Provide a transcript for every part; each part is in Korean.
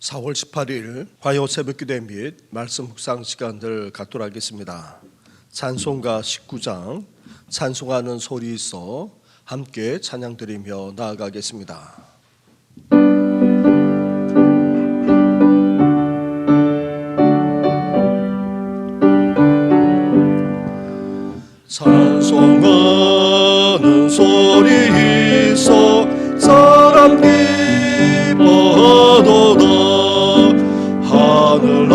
4월 18일 화요 새벽기도 및 말씀 묵상 시간들 갖도록 하겠습니다. 찬송가 19장 찬송하는 소리 있어 함께 찬양드리며 나아가겠습니다. 찬송하는 소리 있어 사람 기뻐하도다. 하늘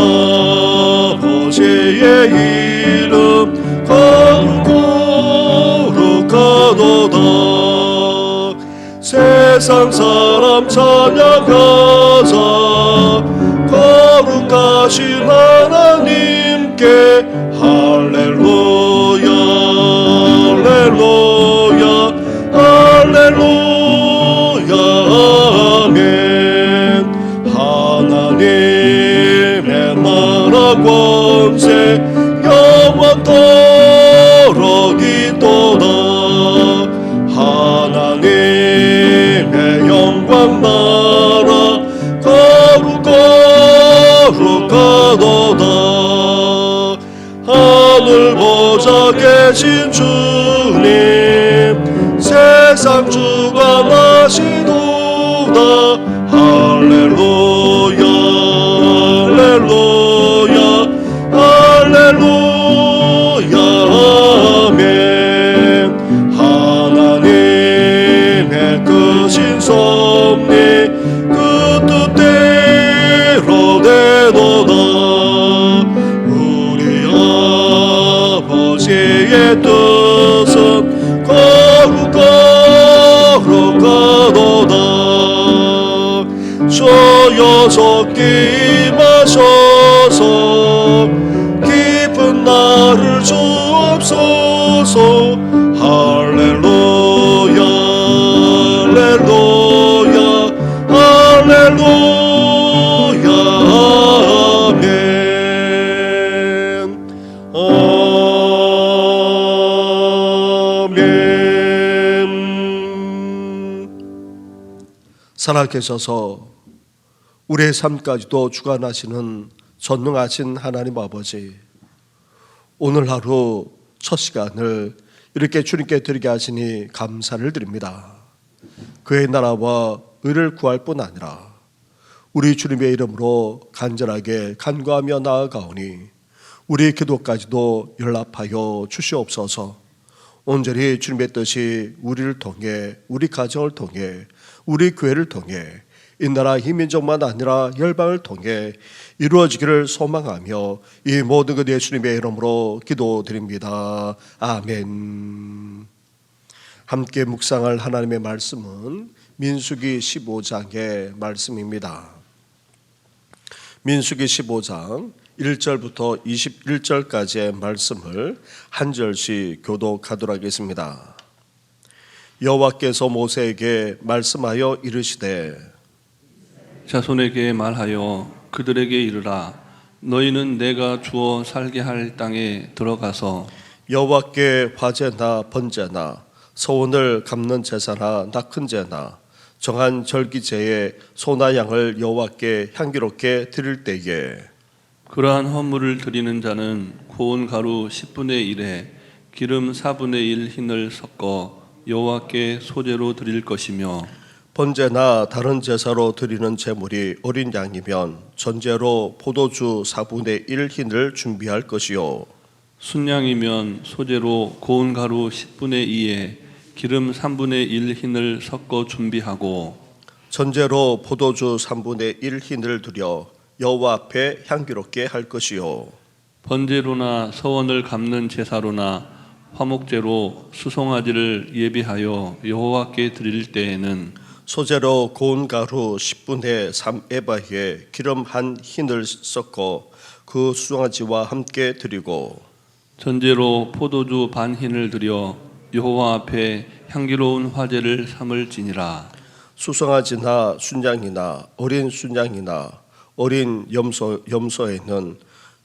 아버지의 이름 거룩거룩하도다. 세상 사람 찬양하자. 거룩하신 하나님께 할렐루야 할렐루야 할렐루야 아멘. 하나님의 나라 권세 영원토록 있도다. 하나님의 영광 나라 거룩거룩하도다. 하늘 보좌 계신 주님 세상 주관하시도다. 할렐루야 할렐루야 할렐루야 아멘. 하나님의 크신 섭리 그 뜻대로 되도다. 우리 아버지의 뜻은 거룩거룩하도다. 주여 적기 임하셔서 깊은 나를 주옵소서. 할렐루야 할렐루야 할렐루야 아멘 아멘. 살아계셔서 우리의 삶까지도 주관하시는 전능하신 하나님 아버지, 오늘 하루 첫 시간을 이렇게 주님께 드리게 하시니 감사를 드립니다. 그의 나라와 의를 구할 뿐 아니라 우리 주님의 이름으로 간절하게 간구하며 나아가오니 우리 기도까지도 연락하여 주시옵소서. 온전히 주님의 뜻이 우리를 통해, 우리 가정을 통해, 우리 교회를 통해, 이 나라 이 민족만 아니라 열방을 통해 이루어지기를 소망하며 이 모든 것 예수님의 이름으로 기도드립니다. 아멘. 함께 묵상할 하나님의 말씀은 민수기 15장의 말씀입니다. 민수기 15장 1절부터 21절까지의 말씀을 한 절씩 교독하도록 하겠습니다. 여호와께서 모세에게 말씀하여 이르시되 자손에게 말하여 그들에게 이르라. 너희는 내가 주어 살게 할 땅에 들어가서 여호와께 화제나 번제나 소원을 갚는 제사나 낙헌 제나 정한 절기제에 소나 양을 여호와께 향기롭게 드릴 때에 그러한 헌물을 드리는 자는 고운 가루 10분의 1에 기름 4분의 1 흰을 섞어 여호와께 소제로 드릴 것이며 번제나 다른 제사로 드리는 제물이 어린 양이면 전제로 포도주 4분의 1 흰을 준비할 것이요 순양이면 소제로 고운 가루 10분의 2에 기름 3분의 1 흰을 섞어 준비하고 전제로 포도주 3분의 1 흰을 드려 여호와 앞에 향기롭게 할 것이요 번제로나 서원을 갚는 제사로나 화목제로 수송아지를 예비하여 여호와께 드릴 때에는 소제로 고운 가루 10분의 3에바에 기름 한 흰을 섞어 그 수송아지와 함께 드리고 전제로 포도주 반 흰을 드려 여호와 앞에 향기로운 화제를 삼을지니라. 수송아지나 순양이나 어린 순양이나 어린 염소에는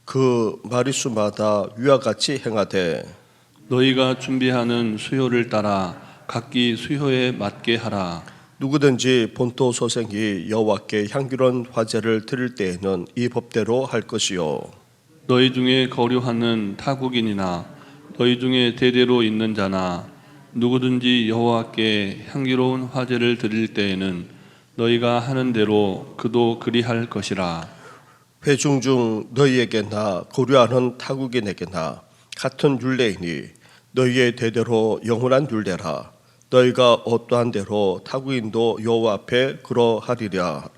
그 마리수마다 위와 같이 행하되 너희가 준비하는 수요를 따라 각기 수요에 맞게 하라. 누구든지 본토 소생이 여호와께 향기로운 화제를 드릴 때에는 이 법대로 할 것이요 너희 중에 거류하는 타국인이나 너희 중에 대대로 있는 자나 누구든지 여호와께 향기로운 화제를 드릴 때에는 너희가 하는 대로 그도 그리할 것이라. 회중 중 너희에게나 고려하는 타국인에게나 같은 율례이니 너희의 대대로 영원한 율례라. 너희가 어떠한 대로 타국인도 여호와 앞에 그러하리라.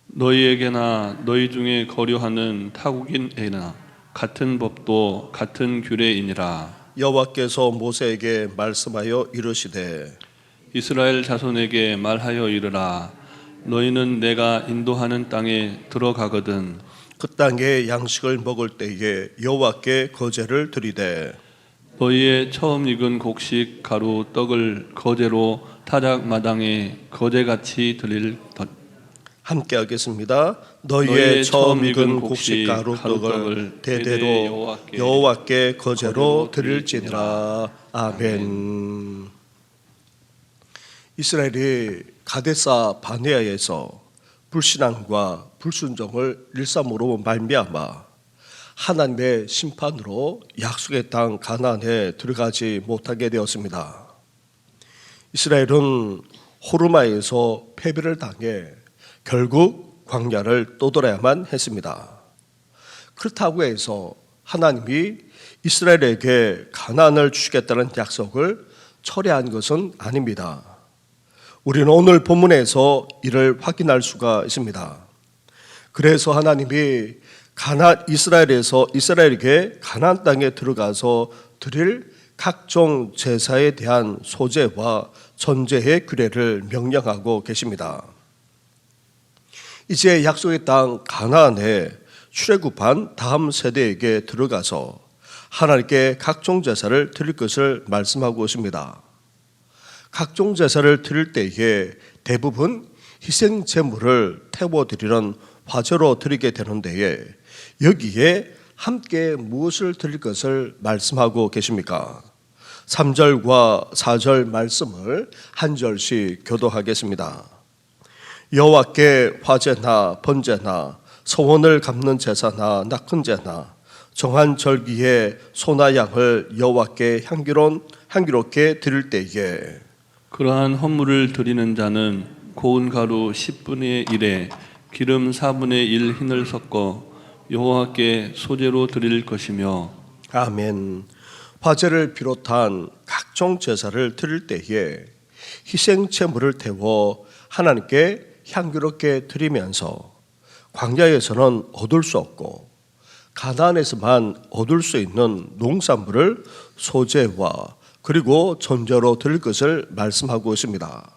너희에게나 너희 중에 거류하는 타국인에나 같은 법도 같은 규례이니라. 여호와께서 모세에게 말씀하여 이르시되 이스라엘 자손에게 말하여 이르라. 너희는 내가 인도하는 땅에 들어가거든 그 땅에 양식을 먹을 때에 여호와께 거제를 드리되 너희의 처음 익은 곡식 가루 떡을 거제로 타작 마당에 거제같이 드릴 것. 함께 하겠습니다. 너희의 처음 익은 곡식 가루 떡을 대대로 여호와께 거제로 드릴지니라. 아멘. 이스라엘이 가데사 바네아에서 불신앙과 불순종을 일삼으로 말미암아 하나님의 심판으로 약속의 땅 가나안에 들어가지 못하게 되었습니다. 이스라엘은 호르마에서 패배를 당해 결국 광야를 떠돌아야만 했습니다. 그렇다고 해서 하나님이 이스라엘에게 가나안을 주시겠다는 약속을 철회한 것은 아닙니다. 우리는 오늘 본문에서 이를 확인할 수가 있습니다. 그래서 하나님이 이스라엘에게 가나안 땅에 들어가서 드릴 각종 제사에 대한 소제와 전제의 규례를 명령하고 계십니다. 이제 약속의 땅 가나안에 출애굽한 다음 세대에게 들어가서 하나님께 각종 제사를 드릴 것을 말씀하고 있습니다. 각종 제사를 드릴 때에 대부분 희생 제물을 태워드리는 화제로 드리게 되는데에 여기에 함께 무엇을 드릴 것을 말씀하고 계십니까? 3절과 4절 말씀을 한 절씩 교도하겠습니다. 여호와께 화제나 번제나 소원을 갚는 제사나 낙헌제나 정한 절기에 소나 양을 여호와께 향기롭게 드릴 때에 그러한 헌물을 드리는 자는 고운 가루 10분의 1에 기름 4분의 1 흰을 섞어 여호와께 소제로 드릴 것이며. 아멘. 화제를 비롯한 각종 제사를 드릴 때에 희생 제물을 태워 하나님께 향기롭게 드리면서 광야에서는 얻을 수 없고 가나안에서만 얻을 수 있는 농산물을 소제와 그리고 전제로 드릴 것을 말씀하고 있습니다.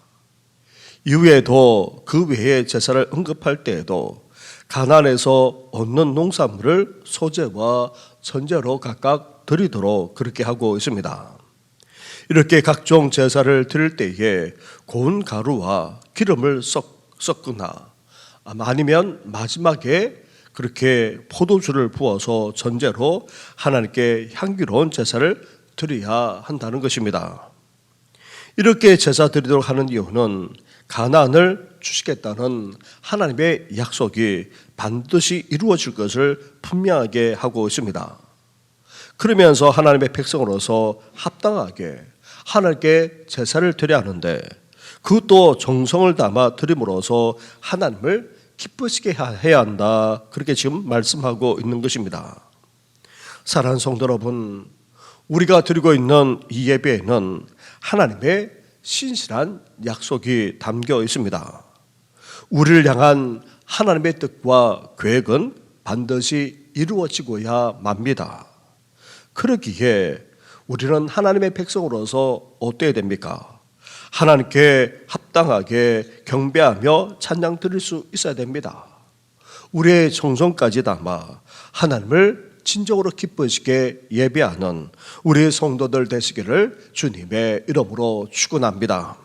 이후에도 그 외의 제사를 언급할 때에도 가나안에서 얻는 농산물을 소제와 전제로 각각 드리도록 그렇게 하고 있습니다. 이렇게 각종 제사를 드릴 때에 고운 가루와 기름을 섞거나 아니면 마지막에 그렇게 포도주를 부어서 전제로 하나님께 향기로운 제사를 드려야 한다는 것입니다. 이렇게 제사 드리도록 하는 이유는 가나안을 주시겠다는 하나님의 약속이 반드시 이루어질 것을 분명하게 하고 있습니다. 그러면서 하나님의 백성으로서 합당하게 하나님께 제사를 드려야 하는데 그것도 정성을 담아 드림으로써 하나님을 기쁘시게 해야 한다. 그렇게 지금 말씀하고 있는 것입니다. 사랑하는 성도 여러분, 우리가 드리고 있는 이 예배에는 하나님의 신실한 약속이 담겨 있습니다. 우리를 향한 하나님의 뜻과 계획은 반드시 이루어지고야 맙니다. 그러기에 우리는 하나님의 백성으로서 어때야 됩니까? 하나님께 합당하게 경배하며 찬양 드릴 수 있어야 됩니다. 우리의 정성까지 담아 하나님을 진정으로 기쁘시게 예배하는 우리 성도들 되시기를 주님의 이름으로 축원합니다.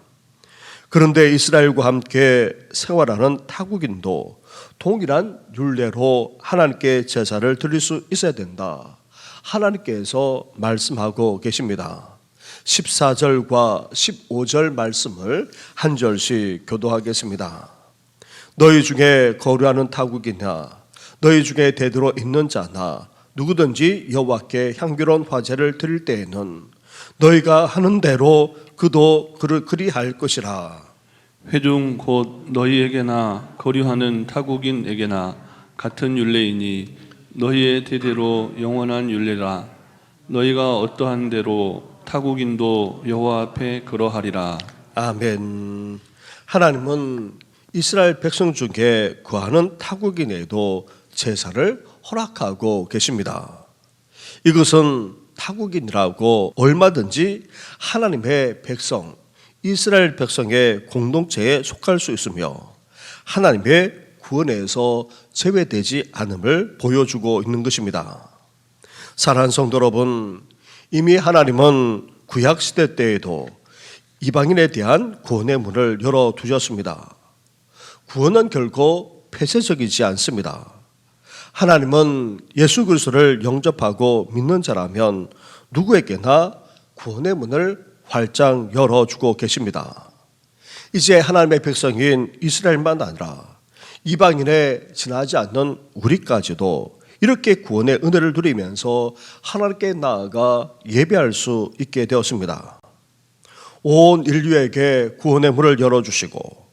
그런데 이스라엘과 함께 생활하는 타국인도 동일한 율례로 하나님께 제사를 드릴 수 있어야 된다. 하나님께서 말씀하고 계십니다. 14절과 15절 말씀을 한 절씩 교도하겠습니다. 너희 중에 거류하는 타국이나 너희 중에 대대로 있는 자나 누구든지 여호와께 향기로운 화제를 드릴 때에는 너희가 하는 대로 그도 그를 그리할 것이라. 회중 곧 너희에게나 거류하는 타국인에게나 같은 율례이니 너희의 대대로 영원한 율례라. 너희가 어떠한 대로 타국인도 여호와 앞에 그러하리라. 아멘. 하나님은 이스라엘 백성 중에 구하는 타국인에도 제사를 허락하고 계십니다. 이것은 타국인이라고 얼마든지 하나님의 백성, 이스라엘 백성의 공동체에 속할 수 있으며 하나님의 구원에서 제외되지 않음을 보여주고 있는 것입니다. 사랑하는 성도 여러분, 이미 하나님은 구약시대 때에도 이방인에 대한 구원의 문을 열어두셨습니다. 구원은 결코 폐쇄적이지 않습니다. 하나님은 예수 그리스도를 영접하고 믿는 자라면 누구에게나 구원의 문을 활짝 열어주고 계십니다. 이제 하나님의 백성인 이스라엘만 아니라 이방인에 지나지 않는 우리까지도 이렇게 구원의 은혜를 누리면서 하나님께 나아가 예배할 수 있게 되었습니다. 온 인류에게 구원의 문을 열어주시고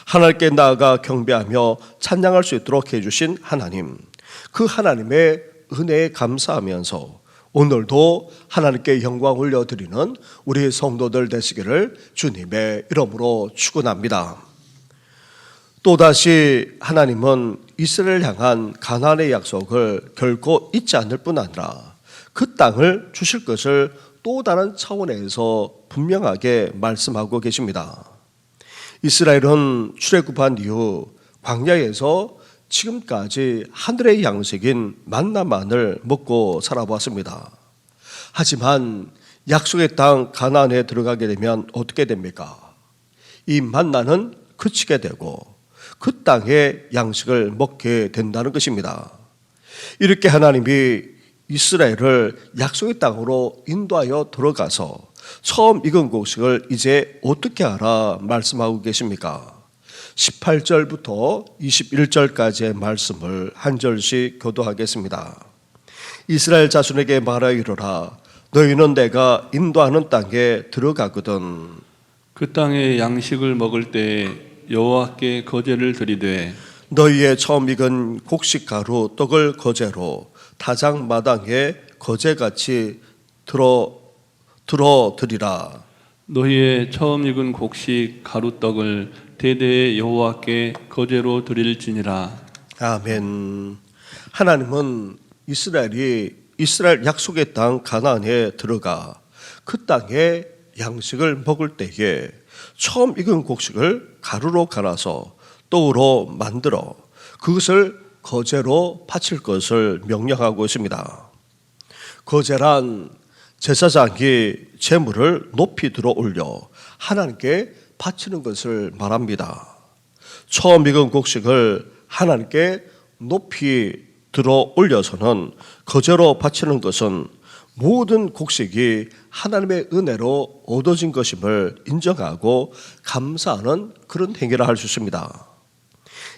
하나님께 나아가 경배하며 찬양할 수 있도록 해주신 하나님, 그 하나님의 은혜에 감사하면서 오늘도 하나님께 영광 올려드리는 우리 성도들 되시기를 주님의 이름으로 축원합니다. 또다시 하나님은 이스라엘 향한 가나안의 약속을 결코 잊지 않을 뿐 아니라 그 땅을 주실 것을 또 다른 차원에서 분명하게 말씀하고 계십니다. 이스라엘은 출애굽한 이후 광야에서 지금까지 하늘의 양식인 만나만을 먹고 살아왔습니다. 하지만 약속의 땅 가나안에 들어가게 되면 어떻게 됩니까? 이 만나는 그치게 되고 그 땅의 양식을 먹게 된다는 것입니다. 이렇게 하나님이 이스라엘을 약속의 땅으로 인도하여 들어가서 처음 익은 곡식을 이제 어떻게 하라 말씀하고 계십니까? 18절부터 21절까지의 말씀을 한 절씩 교도하겠습니다. 이스라엘 자손에게 말하여 이르라. 너희는 내가 인도하는 땅에 들어가거든. 그 땅의 양식을 먹을 때 여호와께 거제를 드리되 너희의 처음 익은 곡식 가루 떡을 거제로 타작 마당에 거제같이 드리라. 너희의 처음 익은 곡식 가루떡을 대대의 여호와께 거제로 드릴지니라. 아멘. 하나님은 이스라엘 약속의 땅 가나안에 들어가 그 땅에 양식을 먹을 때에 처음 익은 곡식을 가루로 갈아서 떡으로 만들어 그것을 거제로 바칠 것을 명령하고 있습니다. 거제란 제사장이 제물을 높이 들어 올려 하나님께 바치는 것을 말합니다. 처음 익은 곡식을 하나님께 높이 들어 올려서는 거제로 바치는 것은 모든 곡식이 하나님의 은혜로 얻어진 것임을 인정하고 감사하는 그런 행위를 할 수 있습니다.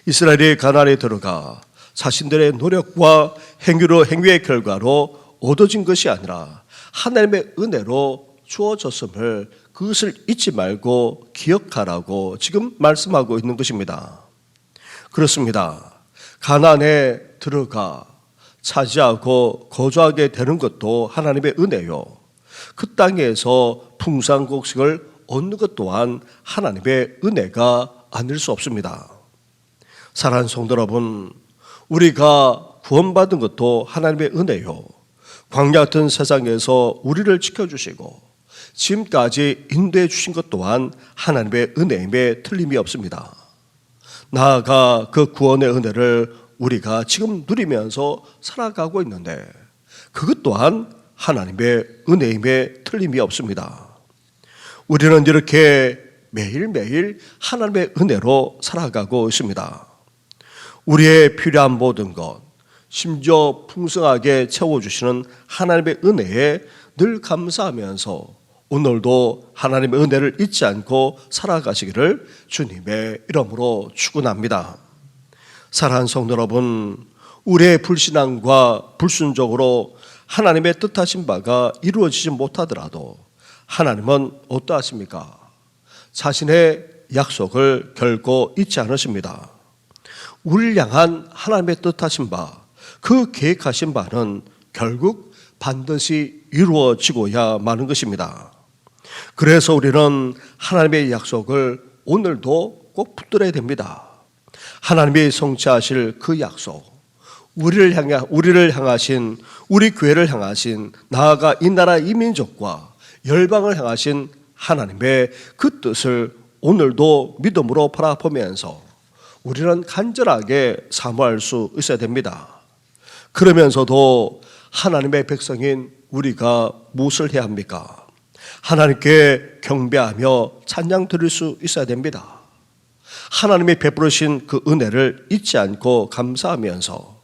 이스라엘이 가나안에 들어가 자신들의 노력과 행위의 결과로 얻어진 것이 아니라 하나님의 은혜로 주어졌음을 그것을 잊지 말고 기억하라고 지금 말씀하고 있는 것입니다. 그렇습니다. 가나안에 들어가 차지하고 거주하게 되는 것도 하나님의 은혜요. 그 땅에서 풍성곡식을 얻는 것 또한 하나님의 은혜가 아닐 수 없습니다. 사랑하는 성도 여러분, 우리가 구원받은 것도 하나님의 은혜요. 광야 같은 세상에서 우리를 지켜주시고 지금까지 인도해 주신 것 또한 하나님의 은혜임에 틀림이 없습니다. 나아가 그 구원의 은혜를 우리가 지금 누리면서 살아가고 있는데 그것 또한 하나님의 은혜임에 틀림이 없습니다. 우리는 이렇게 매일매일 하나님의 은혜로 살아가고 있습니다. 우리의 필요한 모든 것, 심지어 풍성하게 채워주시는 하나님의 은혜에 늘 감사하면서 오늘도 하나님의 은혜를 잊지 않고 살아가시기를 주님의 이름으로 축원합니다. 사랑하는 성도 여러분, 우리의 불신앙과 불순종으로 하나님의 뜻하신 바가 이루어지지 못하더라도 하나님은 어떠하십니까? 자신의 약속을 결코 잊지 않으십니다. 우리를 향한 하나님의 뜻하신 바, 그 계획하신 바는 결국 반드시 이루어지고야 마는 것입니다. 그래서 우리는 하나님의 약속을 오늘도 꼭 붙들어야 됩니다. 하나님이 성취하실 그 약속, 우리를 향하신, 우리 교회를 향하신, 나아가 이 나라 이 민족과 열방을 향하신 하나님의 그 뜻을 오늘도 믿음으로 바라보면서 우리는 간절하게 사모할 수 있어야 됩니다. 그러면서도 하나님의 백성인 우리가 무엇을 해야 합니까? 하나님께 경배하며 찬양 드릴 수 있어야 됩니다. 하나님이 베푸르신 그 은혜를 잊지 않고 감사하면서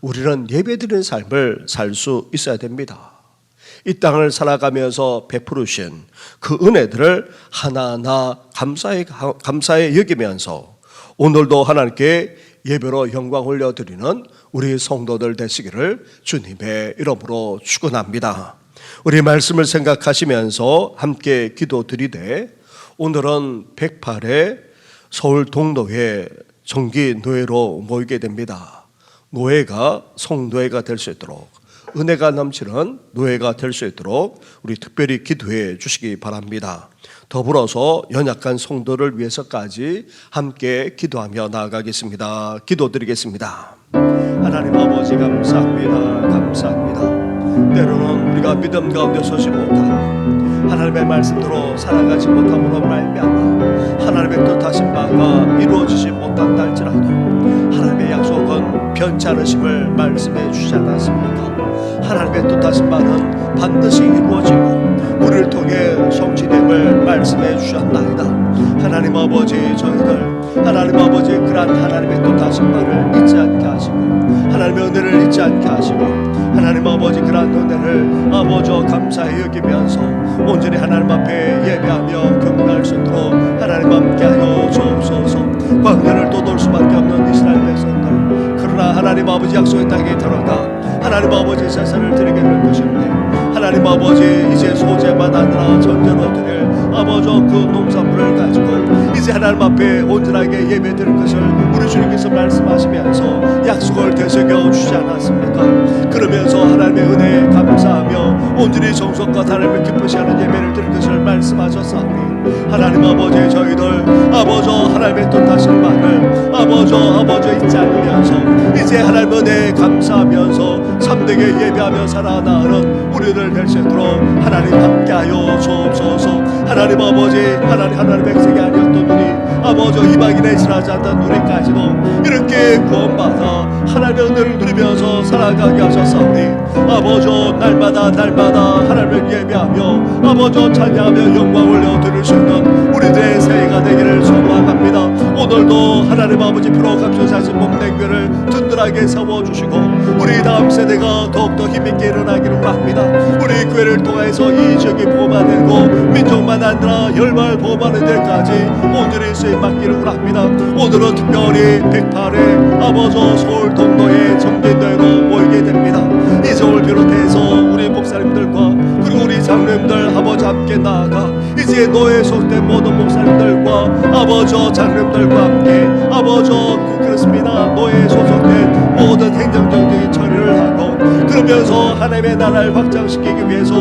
우리는 예배드리는 삶을 살 수 있어야 됩니다. 이 땅을 살아가면서 베푸르신 그 은혜들을 하나하나 감사에 여기면서 오늘도 하나님께 예배로 영광 올려드리는 우리 성도들 되시기를 주님의 이름으로 축원합니다. 우리 말씀을 생각하시면서 함께 기도드리되, 오늘은 108회 서울 동노회 정기노회로 모이게 됩니다. 노회가 성노회가 될 수 있도록, 은혜가 넘치는 노회가 될 수 있도록 우리 특별히 기도해 주시기 바랍니다. 더불어서 연약한 성도를 위해서까지 함께 기도하며 나아가겠습니다. 기도드리겠습니다. 하나님 아버지, 감사합니다. 감사합니다. 때로는 우리가 믿음 가운데 서지 못하고 하나님의 말씀대로 살아가지 못함으로 말미암아 하나님의 뜻하신 바가 이루어지지 못한다 할지라도 하나님의 약속은 변치 않으심을 말씀해 주지 않았습니까? 하나님의 뜻하신 바는 반드시 이루어지고 우리를 통해 성취됨을 말씀해 주셨나이다. 하나님 아버지, 저희들 하나님 아버지 그러한 하나님의 뜻하신 바를 잊지 않게 하시고 하나님의 은혜를 잊지 않게 하시고 하나님 아버지 그러한 은혜를 아버지 감사히 여기면서 온전히 하나님 앞에 예배하며 경배할 수 있도록 하나님 함께하여 주옵소서. 광야를 떠돌 수밖에 없는 이스라엘 백성들, 그러나 하나님 아버지 약속의 땅에 들어가 하나님 아버지 제사를 드리게 될 것인데 하나님 아버지 이제 소재만 아니라 전제로 드릴 아버지 그 농산물을 가지고 이제 하나님 앞에 온전하게 예배 드릴 것을 우리 주님께서 말씀하시면서 약속을 되새겨 주지 않았습니까? 그러면서 하나님의 은혜에 감사하며 온전히 정성과 하나님을 기쁘시 하는 예배를 드릴 것을 말씀하셨사오니 하나님 아버지, 저희들 아버지 하나님의 뜻하신 바를 아버지 잊지 않으면서 이제 하나님 은혜에 감사하면서 참되게 예배하며 살아나가는 우리들 될 수 있도록 하나님 함께하여 주옵소서. 하나님 아버지, 하나님 백성이 아니었던 우리 아버지 이방인의 지나지 않던 우리까지도 이렇게 구원받아 하나님의 은혜를 누리면서 살아가게 하셨사오니 아버지 날마다 하나님을 예배하며 아버지 찬양하며 영광 올려드릴 수 있는 우리들의 새해가 되기를 소망합니다. 오늘도 하나님 아버지 피로 감춰사신 몸된 교회를 든든하게 세워주시고 우리 다음 세대가 더욱더 힘있게 일어나기를 바랍니다. 우리 교회를 통해서 이 지역이 보호받고 민족만 아니라 열방을 보호받는 데까지 온전히 쓰임받기를 바랍니다. 오늘은 특별히 108회 아버지 서울 동노회 정기노회로 모이게 됩니다. 이성을 비롯해서 우리 목사님들과 그리고 우리 장로님들 아버지 함께 나아가 이제 노회에 소속된 모든 목사님들과 아버지 장로님들과 함께 아버지 그렇습니다. 노회에 소속된 모든 행정정적인 처리를 하고 그러면서 하나님의 나라를 확장시키기 위해서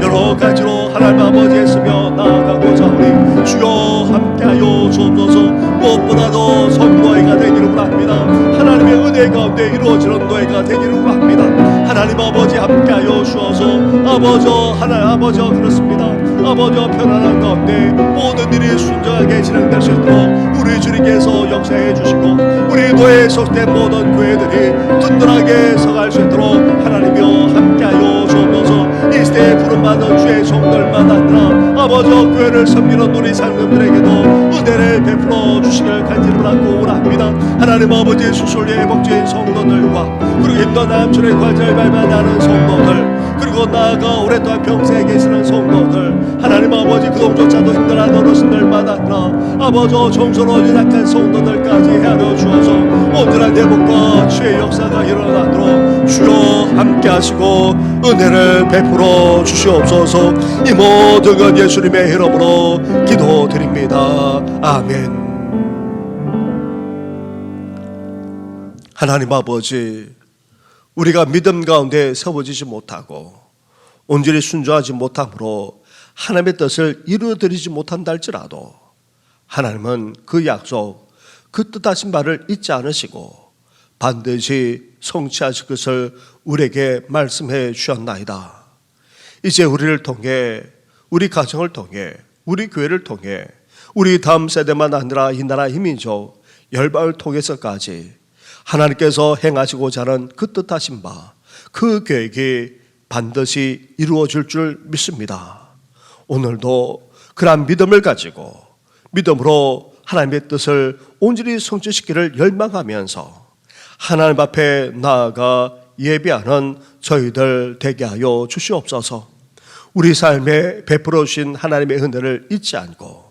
여러 가지로 하나님 아버지에 쓰며 나아가고자 하오니 주여 함께하여 주옵소서. 무엇보다도 성노회가 되기를 바랍니다. 하나님의 은혜 가운데 이루어지는 노회가 되기를 바랍니다. 하나님 아버지 함께하여 주어서 아버지 그렇습니다. 아버지 편안한 가운데 모든 일이 순정하게 진행될 수 있도록 우리 주님께서 역사해 주시고 우리 노예에 속된 모든 교회들이 든든하게 서갈 수 있도록 하나님이여 함께하여 주옵소서. 이 시대에 부름받은 주의 종들만 아니라 아버지 교회를 섬기는 우리 상금들에게도 은혜를 베풀어 주시길 간절히 바라고 원합니다. 하나님 아버지 수술리의 복지인 성도들과 그리고 인도 남출의 관절 발만하는 성도들 그리고 나아가 오랫동안 평생에 계시는 성도들 하나님 아버지 그동조차도 힘들어하는 어르신들만 아니라 아버지 정서로 연약한 성도들까지 헤아려 주어서 온전한 회복과 치유의 역사가 일어나도록 주여 함께 하시고 은혜를 베풀어 주시옵소서. 이 모든 것 예수님의 이름으로 기도드립니다. 아멘. 하나님 아버지, 우리가 믿음 가운데 세워지지 못하고 온전히 순종하지 못함으로 하나님의 뜻을 이루어드리지 못한다 할지라도 하나님은 그 약속, 그 뜻하신 바를 잊지 않으시고 반드시 성취하실 것을 우리에게 말씀해 주셨나이다. 이제 우리를 통해, 우리 가정을 통해, 우리 교회를 통해, 우리 다음 세대만 아니라 이 나라 이 민족 열방을 통해서까지 하나님께서 행하시고자 하는 그 뜻하신 바, 그 계획이 반드시 이루어질 줄 믿습니다. 오늘도 그러한 믿음을 가지고 믿음으로 하나님의 뜻을 온전히 성취시키기를 열망하면서 하나님 앞에 나아가 예배하는 저희들 되게 하여 주시옵소서. 우리 삶에 베풀어 주신 하나님의 은혜를 잊지 않고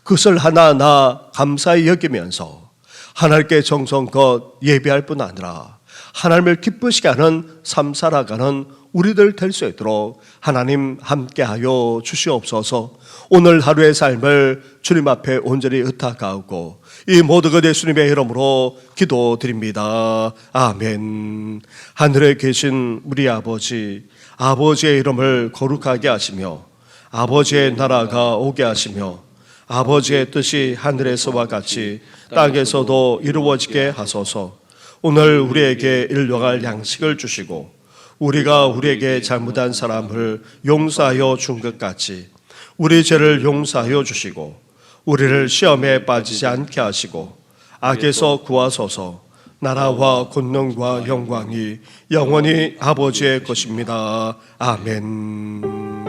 그것을 하나하나 감사히 여기면서 하나님께 정성껏 예배할 뿐 아니라 하나님을 기쁘시게 하는 삶 살아가는 우리들 될 수 있도록 하나님 함께하여 주시옵소서. 오늘 하루의 삶을 주님 앞에 온전히 의탁하고 이 모든 것 예수님의 이름으로 기도드립니다. 아멘. 하늘에 계신 우리 아버지, 아버지의 이름을 거룩하게 하시며 아버지의 나라가 오게 하시며 아버지의 뜻이 하늘에서와 같이 땅에서도 이루어지게 하소서. 오늘 우리에게 일용할 양식을 주시고 우리가 우리에게 잘못한 사람을 용서하여 준 것 같이 우리 죄를 용서하여 주시고 우리를 시험에 빠지지 않게 하시고 악에서 구하소서. 나라와 권능과 영광이 영원히 아버지의 것입니다. 아멘.